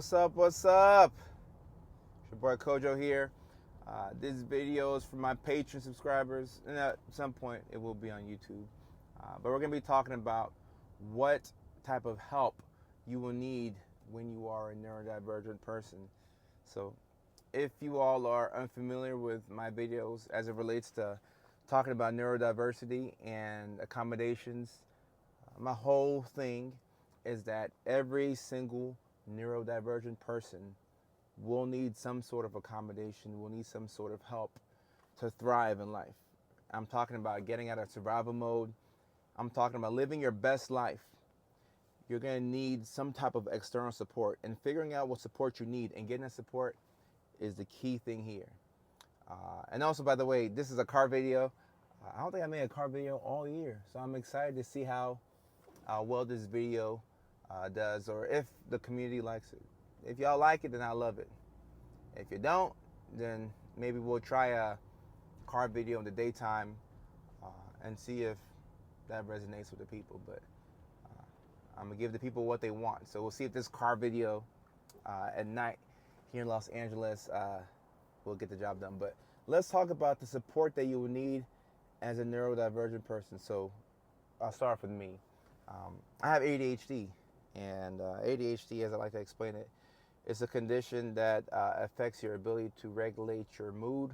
What's up? What's up? It's your boy Kojo here. This video is for my Patreon subscribers, and at some point it will be on YouTube. But we're going to be talking about what type of help you will need when you are a neurodivergent person. So if you all are unfamiliar with my videos as it relates to talking about neurodiversity and accommodations, my whole thing is that every single neurodivergent person will need some sort of accommodation, will need some sort of help to thrive in life. I'm talking about getting out of survival mode. I'm talking about living your best life. You're going to need some type of external support, and figuring out what support you need and getting that support is the key thing here. And also, by the way, this is a car video. I don't think I made a car video all year, so I'm excited to see how well this video does, or if the community likes it. If y'all like it, then I love it. If you don't, then maybe we'll try a car video in the daytime and see if that resonates with the people. But I'm gonna give the people what they want. So we'll see if this car video at night here in Los Angeles will get the job done. But let's talk about the support that you will need as a neurodivergent person. So I'll start with me. I have ADHD, and ADHD, as I like to explain it, is a condition that affects your ability to regulate your mood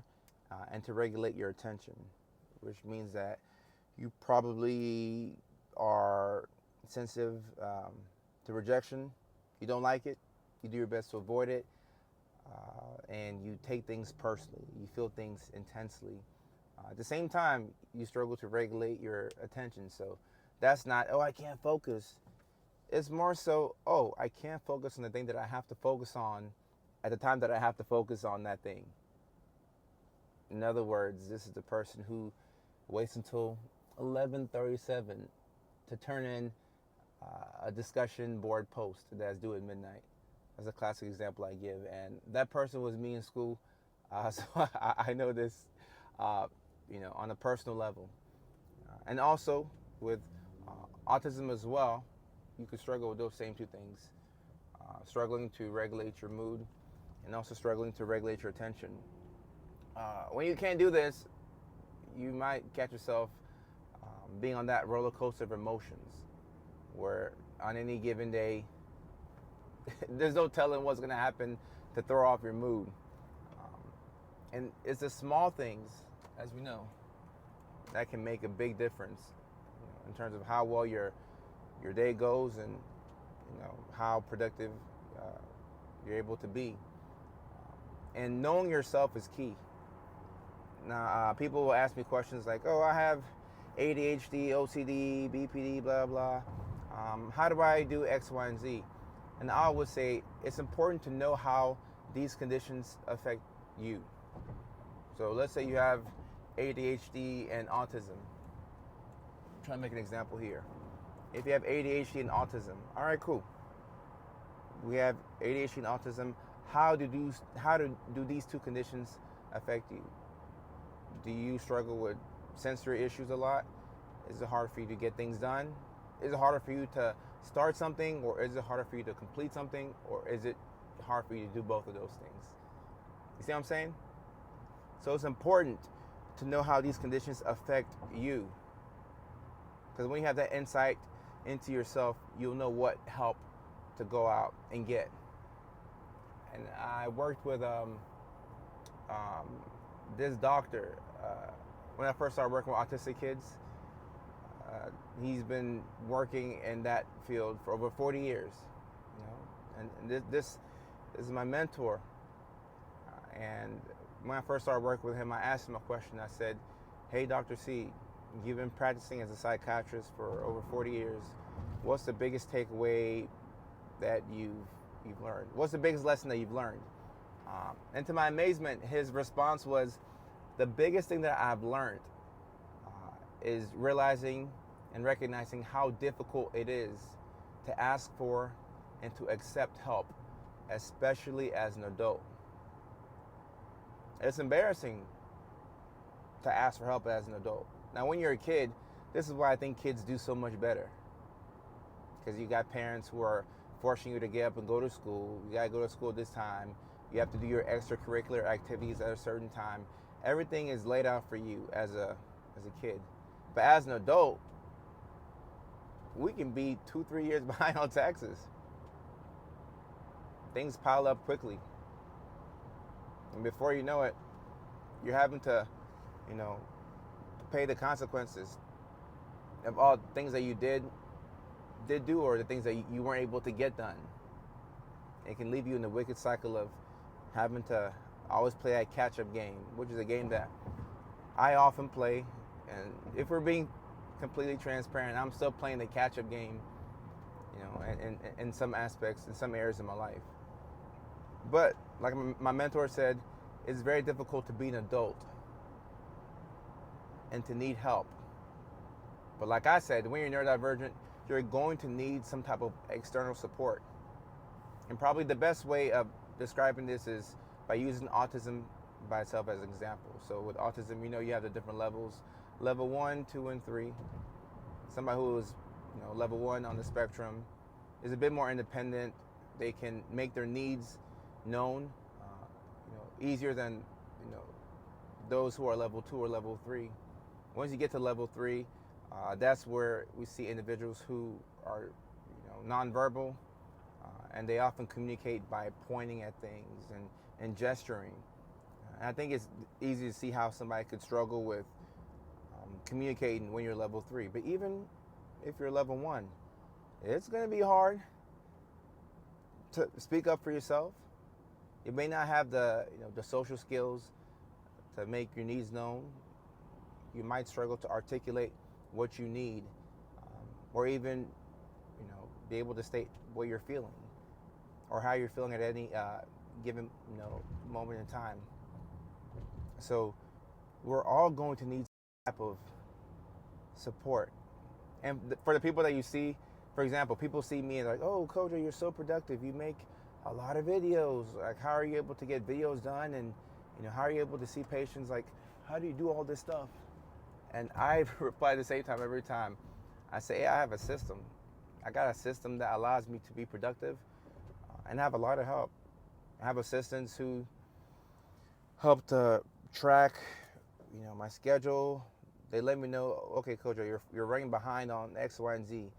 and to regulate your attention, which means that you probably are sensitive to rejection. You don't like it, you do your best to avoid it, and you take things personally. You feel things intensely. At the same time, you struggle to regulate your attention. So that's not, oh, I can't focus. It's more so, oh, I can't focus on the thing that I have to focus on at the time that I have to focus on that thing. In other words, this is the person who waits until 11:37 to turn in a discussion board post that's due at midnight. That's a classic example I give. And that person was me in school. So I know this, on a personal level. And also with autism as well, you could struggle with those same two things. Struggling to regulate your mood and also struggling to regulate your attention. When you can't do this, you might catch yourself being on that roller coaster of emotions where on any given day, there's no telling what's going to happen to throw off your mood. And it's the small things, as we know, that can make a big difference in terms of how well your day goes and how productive you're able to be. And knowing yourself is key. Now, people will ask me questions like, oh, I have ADHD, OCD, BPD, blah, blah. How do I do X, Y, and Z? And I would say it's important to know how these conditions affect you. So let's say you have ADHD and autism. I'm trying to make an example here. If you have ADHD and autism, all right, cool. We have ADHD and autism. How do these two conditions affect you? Do you struggle with sensory issues a lot? Is it hard for you to get things done? Is it harder for you to start something, or is it harder for you to complete something, or is it hard for you to do both of those things? You see what I'm saying? So it's important to know how these conditions affect you. Because when you have that insight into yourself, you'll know what help to go out and get. And I worked with this doctor when I first started working with autistic kids. He's been working in that field for over 40 years, and this is my mentor. And when I first started working with him, I asked him a question. I said, hey, Dr. C, you've been practicing as a psychiatrist for over 40 years. What's the biggest takeaway that you've learned? What's the biggest lesson that you've learned? And to my amazement, his response was, the biggest thing that I've learned is realizing and recognizing how difficult it is to ask for and to accept help, especially as an adult. It's embarrassing to ask for help as an adult. Now, when you're a kid, this is why I think kids do so much better. Because you got parents who are forcing you to get up and go to school. You gotta go to school this time. You have to do your extracurricular activities at a certain time. Everything is laid out for you as a kid. But as an adult, we can be 2-3 years behind on taxes. Things pile up quickly. And before you know it, you're having to, pay the consequences of all the things that you did do, or the things that you weren't able to get done. It can leave you in the wicked cycle of having to always play that catch-up game, which is a game that I often play. And if we're being completely transparent, I'm still playing the catch-up game, in some aspects, in some areas of my life. But like my mentor said, it's very difficult to be an adult and to need help. But like I said, when you're neurodivergent, you're going to need some type of external support. And probably the best way of describing this is by using autism by itself as an example. So with autism, you have the different levels, level 1, 2, and 3. Somebody who is, level 1 on the spectrum is a bit more independent. They can make their needs known, easier than, those who are level 2 or level 3. Once you get to level 3, that's where we see individuals who are, nonverbal, and they often communicate by pointing at things and gesturing. And I think it's easy to see how somebody could struggle with communicating when you're level 3. But even if you're level 1, it's going to be hard to speak up for yourself. You may not have the social skills to make your needs known. You might struggle to articulate what you need, or even, be able to state what you're feeling or how you're feeling at any given, moment in time. So we're all going to need some type of support. And for the people that you see, for example, people see me and they're like, "Oh, Kojo, you're so productive. You make a lot of videos. Like, how are you able to get videos done? And, how are you able to see patients? Like, how do you do all this stuff?" And I reply at the same time every time. I say, "Hey, I have a system. I got a system that allows me to be productive, and I have a lot of help. I have assistants who help to track, my schedule. They let me know, okay, Kojo, you're running behind on X, Y, and Z.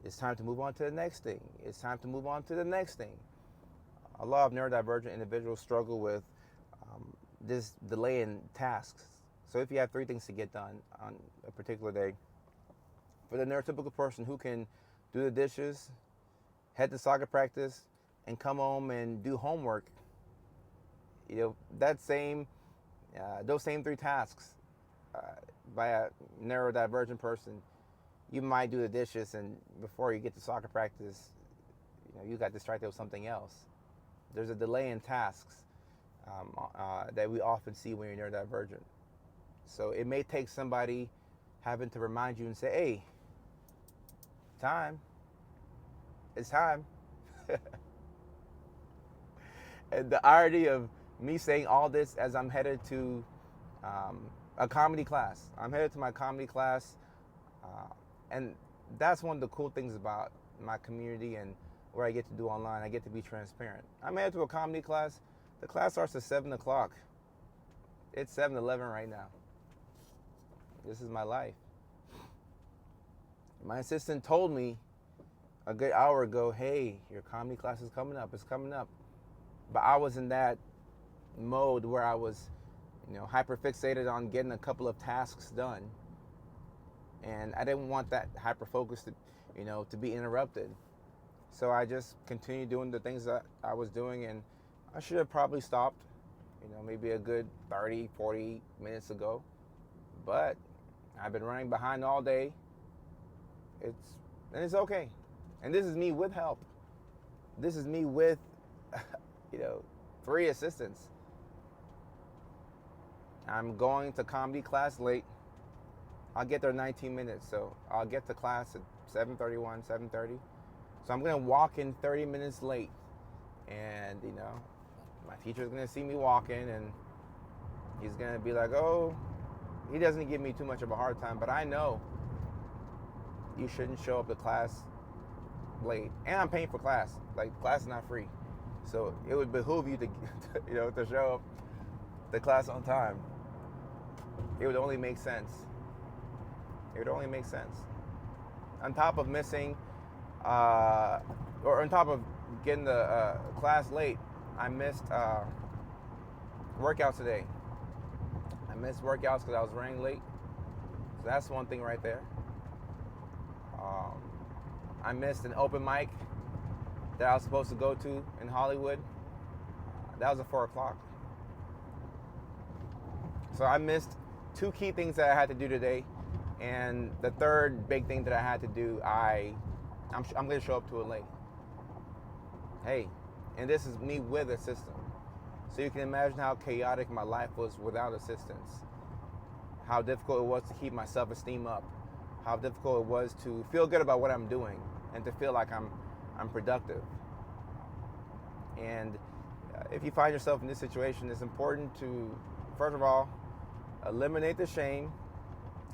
It's time to move on to the next thing. It's time to move on to the next thing." A lot of neurodivergent individuals struggle with this delay in tasks. So if you have 3 things to get done on a particular day, for the neurotypical person who can do the dishes, head to soccer practice, and come home and do homework, those same 3 tasks by a neurodivergent person, you might do the dishes, and before you get to soccer practice, you got distracted with something else. There's a delay in tasks that we often see when you're neurodivergent. So it may take somebody having to remind you and say, "Hey, time. It's time." And the irony of me saying all this as I'm headed to a comedy class. I'm headed to my comedy class, and that's one of the cool things about my community and where I get to do online. I get to be transparent. I'm headed to a comedy class. The class starts at 7 o'clock. It's 7:11 right now. This is my life. My assistant told me a good hour ago, "Hey, your comedy class is coming up. It's coming up." But I was in that mode where I was, hyper fixated on getting a couple of tasks done. And I didn't want that hyper focus to be interrupted. So I just continued doing the things that I was doing, and I should have probably stopped, maybe a good 30, 40 minutes ago. But I've been running behind all day. It's okay. And this is me with help. This is me with, 3 assistants. I'm going to comedy class late. I'll get there 19 minutes, so I'll get to class at 7:31, 7:30. So I'm going to walk in 30 minutes late. And, my teacher's going to see me walking, and he's going to be like, "Oh," he doesn't give me too much of a hard time, but I know you shouldn't show up to class late, and I'm paying for class. Like, class is not free, so it would behoove you to to show up the class on time. It would only make sense. It would only make sense. On top of missing, or on top of getting the class late, I missed workouts today. I missed workouts because I was running late. So that's one thing right there. I missed an open mic that I was supposed to go to in Hollywood. That was at 4 o'clock. So I missed two key things that I had to do today. And the third big thing that I had to do, I'm going to show up to it late. Hey, and this is me with a system. So you can imagine how chaotic my life was without assistance. How difficult it was to keep my self-esteem up. How difficult it was to feel good about what I'm doing and to feel like I'm productive. And if you find yourself in this situation, it's important to, first of all, eliminate the shame.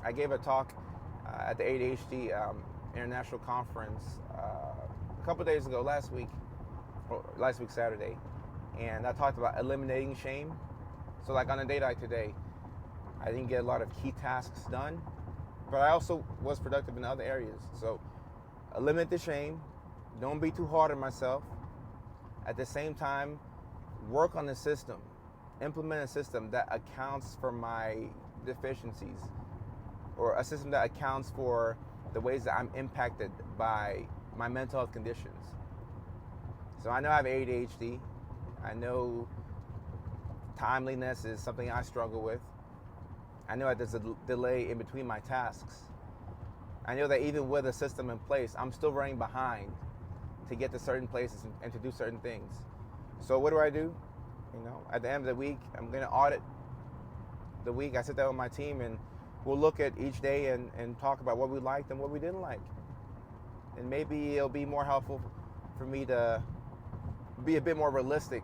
I gave a talk at the ADHD International Conference a couple days ago, last week Saturday, and I talked about eliminating shame. So like on a day like today, I didn't get a lot of key tasks done, but I also was productive in other areas. So eliminate the shame, don't be too hard on myself. At the same time, work on the system, implement a system that accounts for my deficiencies, or a system that accounts for the ways that I'm impacted by my mental health conditions. So I know I have ADHD. I know timeliness is something I struggle with. I know that there's a delay in between my tasks. I know that even with a system in place, I'm still running behind to get to certain places and to do certain things. So what do? At the end of the week, I'm gonna audit the week. I sit down with my team and we'll look at each day and talk about what we liked and what we didn't like. And maybe it'll be more helpful for me to be a bit more realistic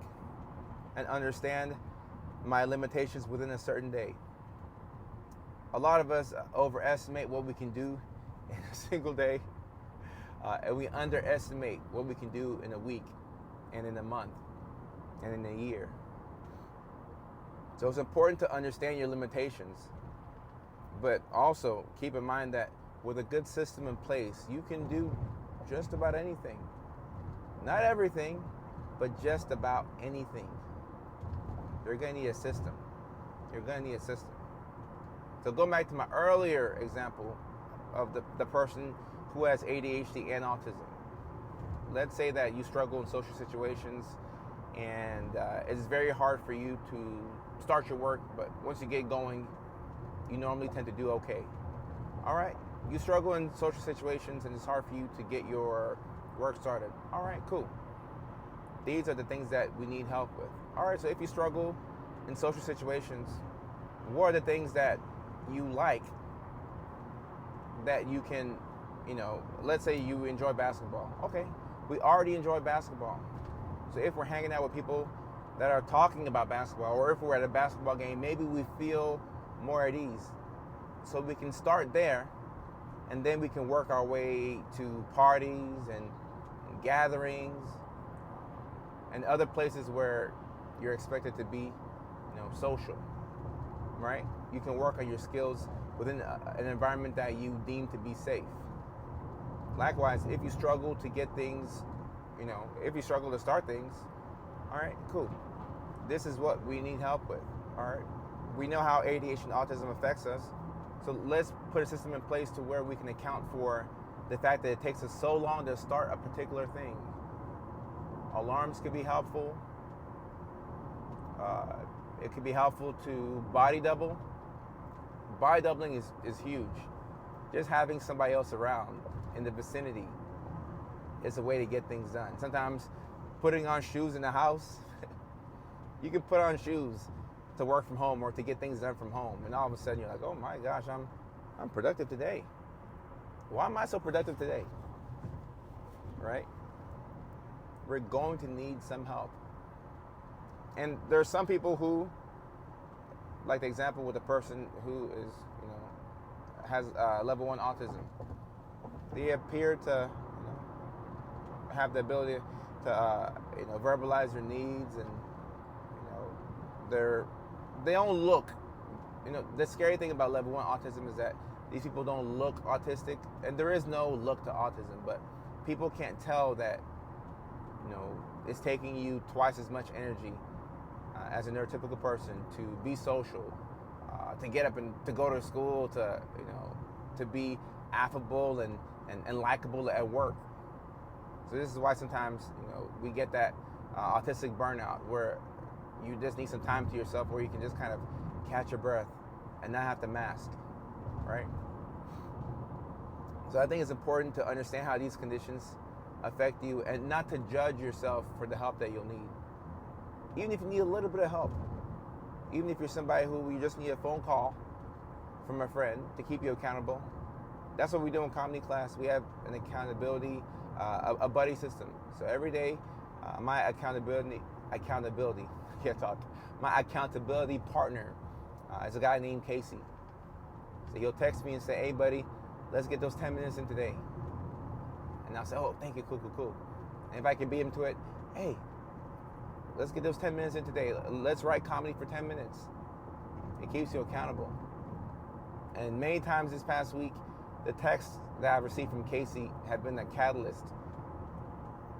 and understand my limitations within a certain day. A lot of us overestimate what we can do in a single day, and we underestimate what we can do in a week and in a month and in a year. So it's important to understand your limitations, but also keep in mind that with a good system in place, you can do just about anything. Not everything, but just about anything. You're gonna need a system. So going back to my earlier example of the person who has ADHD and autism. Let's say that you struggle in social situations and it's very hard for you to start your work, but once you get going, you normally tend to do okay. All right, you struggle in social situations and it's hard for you to get your work started. All right, cool. These are the things that we need help with. All right, so if you struggle in social situations, what are the things that you like that you can, let's say you enjoy basketball. Okay, we already enjoy basketball. So if we're hanging out with people that are talking about basketball, or if we're at a basketball game, maybe we feel more at ease. So we can start there, and then we can work our way to parties and gatherings and other places where you're expected to be, social, right? You can work on your skills within an environment that you deem to be safe. Likewise, if you struggle to get things, if you struggle to start things, all right, cool. This is what we need help with, all right? We know how ADHD and autism affects us, so let's put a system in place to where we can account for the fact that it takes us so long to start a particular thing. Alarms could be helpful. It could be helpful to body double. Body doubling is huge. Just having somebody else around in the vicinity is a way to get things done. Sometimes putting on shoes in the house, you can put on shoes to work from home or to get things done from home, and all of a sudden you're like, oh my gosh, I'm productive today. Why am I so productive today? Right? We're going to need some help. And there are some people who, like the example with the person who is, has level 1 autism. They appear to have the ability to verbalize their needs, and they don't look. The scary thing about level 1 autism is that these people don't look autistic, and there is no look to autism, but people can't tell that it's taking you twice as much energy as a neurotypical person to be social, to get up and to go to school, to be affable and likable at work. So this is why sometimes we get that autistic burnout, where you just need some time to yourself, where you can just kind of catch your breath and not have to mask, right? So I think it's important to understand how these conditions affect you, and not to judge yourself for the help that you'll need. Even if you need a little bit of help, even if you're somebody who you just need a phone call from a friend to keep you accountable. That's what we do in comedy class. We have an accountability, a buddy system. So every day, my accountability, I can't talk. My accountability partner is a guy named Casey. So he'll text me and say, "Hey buddy, let's get those 10 minutes in today." And I'll say, "Oh, thank you, cool. And if I can beat him to it, hey, let's get those 10 minutes in today. Let's write comedy for 10 minutes. It keeps you accountable. And many times this past week, the texts that I've received from Casey have been a catalyst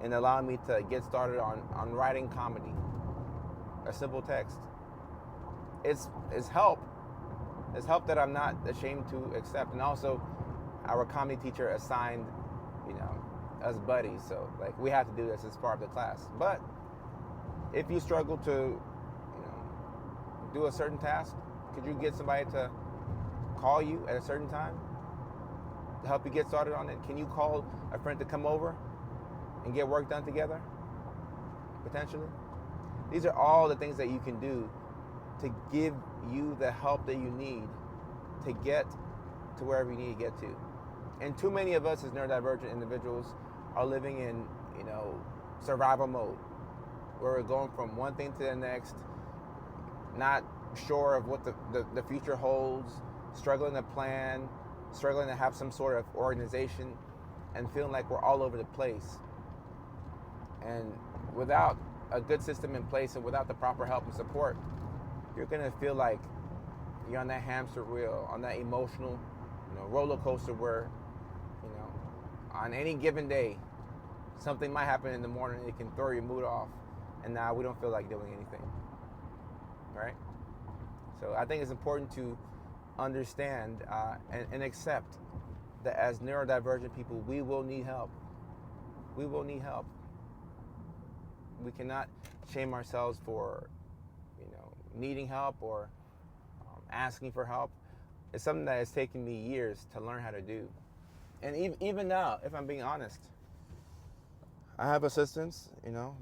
in allowing me to get started on writing comedy. A simple text. It's help. It's help that I'm not ashamed to accept. And also, our comedy teacher assigned, us buddies. So we have to do this as part of the class. But if you struggle to, do a certain task, could you get somebody to call you at a certain time to help you get started on it? Can you call a friend to come over and get work done together, potentially? These are all the things that you can do to give you the help that you need to get to wherever you need to get to. And too many of us as neurodivergent individuals are living in, survival mode, where we're going from one thing to the next, not sure of what the future holds, struggling to plan, struggling to have some sort of organization, and feeling like we're all over the place. And without a good system in place and without the proper help and support, you're gonna feel like you're on that hamster wheel, on that emotional, roller coaster where, on any given day, something might happen in the morning and it can throw your mood off, and now we don't feel like doing anything, right? So I think it's important to understand and accept that as neurodivergent people, we will need help. We will need help. We cannot shame ourselves for, needing help or asking for help. It's something that has taken me years to learn how to do. And even now, if I'm being honest, I have assistants,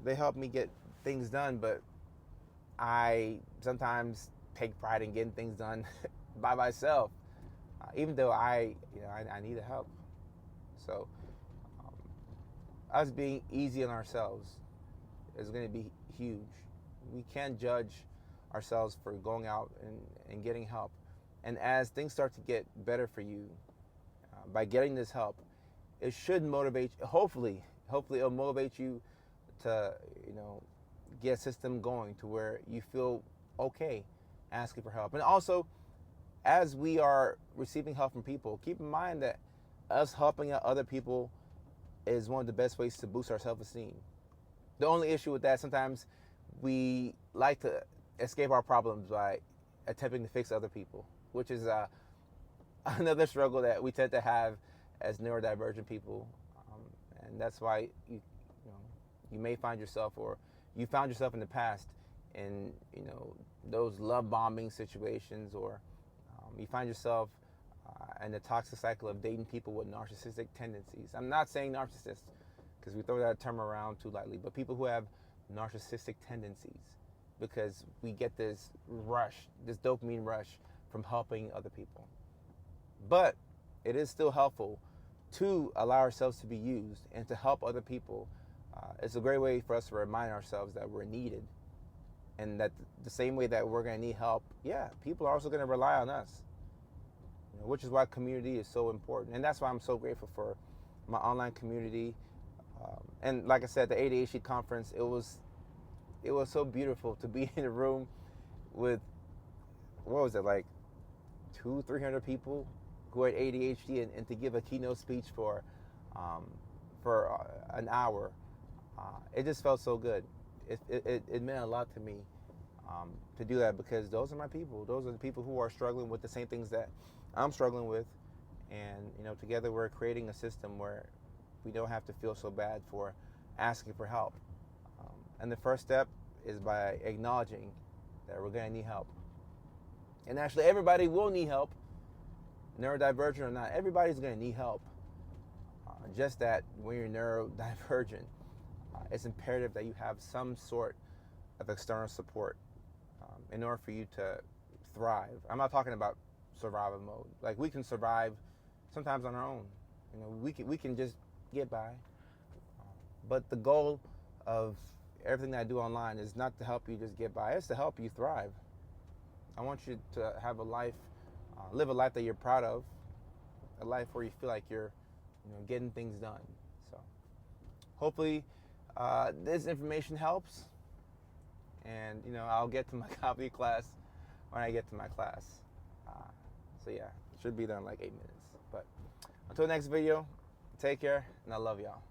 they help me get things done, but I sometimes take pride in getting things done by myself, even though I need the help. So us being easy on ourselves is going to be huge. We can't judge ourselves for going out and getting help. And as things start to get better for you, by getting this help, it should motivate you. Hopefully it'll motivate you to, get a system going to where you feel okay asking for help. And also, as we are receiving help from people, keep in mind that us helping out other people is one of the best ways to boost our self-esteem. The only issue with that, sometimes we like to escape our problems by attempting to fix other people, which is another struggle that we tend to have as neurodivergent people. And that's why you may find yourself, or you found yourself in the past in those love bombing situations, or you find yourself in the toxic cycle of dating people with narcissistic tendencies. I'm not saying narcissists, because we throw that term around too lightly, but people who have narcissistic tendencies, because we get this rush, this dopamine rush from helping other people. But it is still helpful to allow ourselves to be used and to help other people. It's a great way for us to remind ourselves that we're needed, and that the same way that we're going to need help, people are also going to rely on us, which is why community is so important. And that's why I'm so grateful for my online community And like I said, the ADHD conference, it was so beautiful to be in a room with, what was it, like 200-300 people who had ADHD, and to give a keynote speech for an hour. It just felt so good. It meant a lot to me to do that, because those are my people. Those are the people who are struggling with the same things that I'm struggling with. And, together we're creating a system where we don't have to feel so bad for asking for help. And the first step is by acknowledging that we're going to need help. And actually, everybody will need help, neurodivergent or not. Everybody's going to need help. Just that when you're neurodivergent, it's imperative that you have some sort of external support in order for you to thrive. I'm not talking about survival mode. Like, we can survive sometimes on our own. We can just get by. But the goal of everything that I do online is not to help you just get by. It's to help you thrive. I want you to have a life, live a life that you're proud of, a life where you feel like you're, getting things done. So, hopefully, this information helps, and I'll get to my copy class when I get to my class. So yeah, it should be done in like 8 minutes. But until next video, take care, and I love y'all.